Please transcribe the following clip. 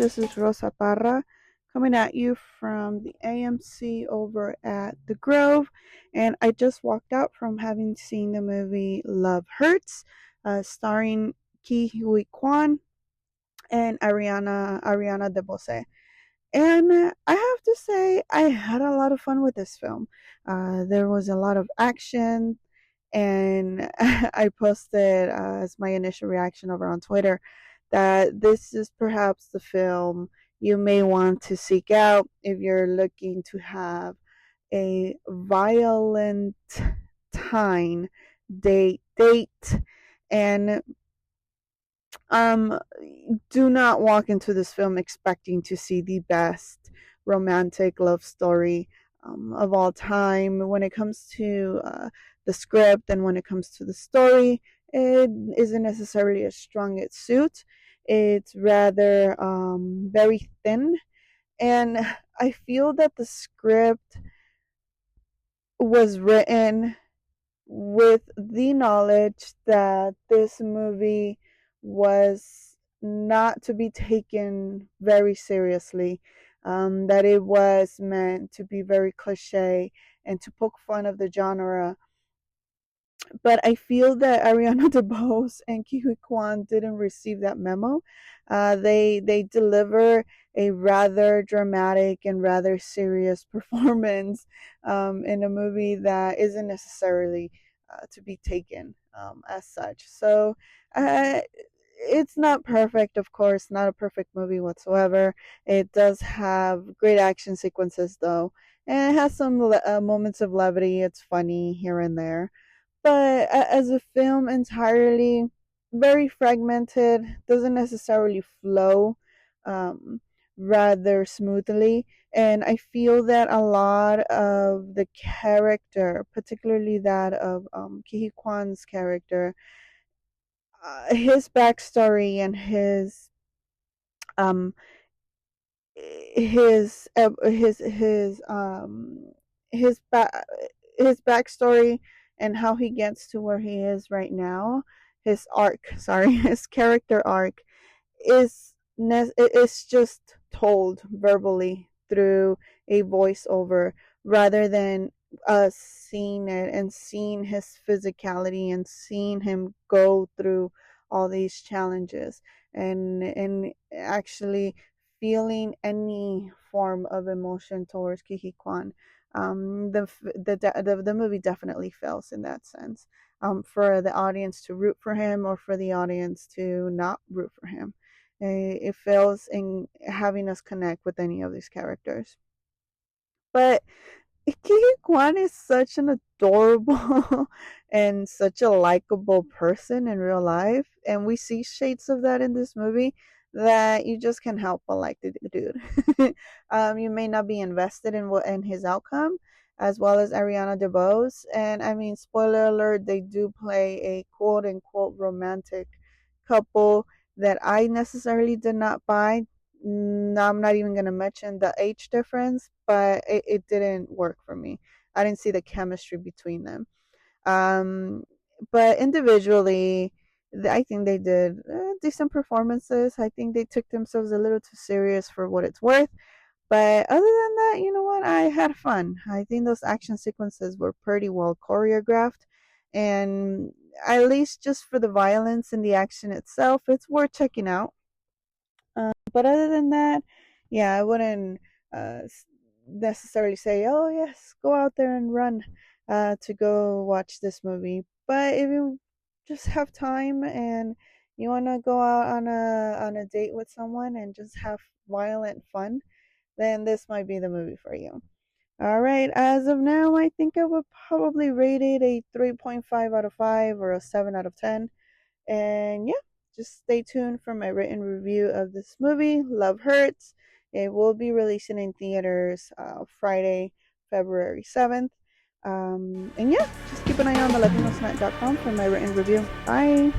This is Rosa coming at you from the AMC over at the Grove. And I just walked out from having seen the movie Love Hurts, starring Quan and Ariana DeBose. And I have to say, I had a lot of fun with this film. There was a lot of action, and I posted as my initial reaction over on Twitter that this is perhaps the film you may want to seek out if you're looking to have a violent time date and um do not walk into this film expecting to see the best romantic love story of all time. When it comes to the script and when it comes to the story, it isn't necessarily as strong its suit. It's rather very thin, and I feel that the script was written with the knowledge that this movie was not to be taken very seriously, that it was meant to be very cliche and to poke fun of the genre. But I feel that Ariana DeBose and Kiwi Kwan didn't receive that memo. They deliver a rather dramatic and rather serious performance in a movie that isn't necessarily to be taken as such. So it's not perfect, of course, not a perfect movie whatsoever. It does have great action sequences, though, and it has some moments of levity. It's funny here and there, but as a film entirely, very fragmented, doesn't necessarily flow um, rather smoothly. And I feel that a lot of the character, particularly that of Ki Kwan's character, his backstory and um his back his backstory and how he gets to where he is right now, his arc, sorry, his character arc is just told verbally through a voiceover rather than us seeing it and seeing his physicality and seeing him go through all these challenges and actually feeling any form of emotion towards Kiki Kwan. The movie definitely fails in that sense. For the audience to root for him or for the audience to not root for him, it fails in having us connect with any of these characters. But Kiki Kwan is such an adorable and such a likable person in real life, and we see shades of that in this movie that you just can't help but like the dude. You may not be invested in his outcome, as well as Ariana DeBose, and I mean, spoiler alert, they do play a quote unquote romantic couple that I necessarily did not buy. I'm not even going to mention the age difference, but it didn't work for me. I didn't see the chemistry between them. Um, but individually, I think they did decent performances. I think they took themselves a little too serious for what it's worth. But other than that, you know what? I had fun. I think those action sequences were pretty well choreographed. And at least just for the violence and the action itself, it's worth checking out. But other than that, yeah, I wouldn't necessarily say, oh, yes, go out there and run to go watch this movie. But if you just have time and you want to go out on a date with someone and just have violent fun, then this might be the movie for you. All right, as of now, I think I would probably rate it a 3.5 out of 5 or a 7 out of 10. And yeah, just stay tuned for my written review of this movie, Love Hurts. It will be releasing in theaters Friday, February 7th. And yeah, just keep an eye on the LatinoSlant.com for my written review. Bye.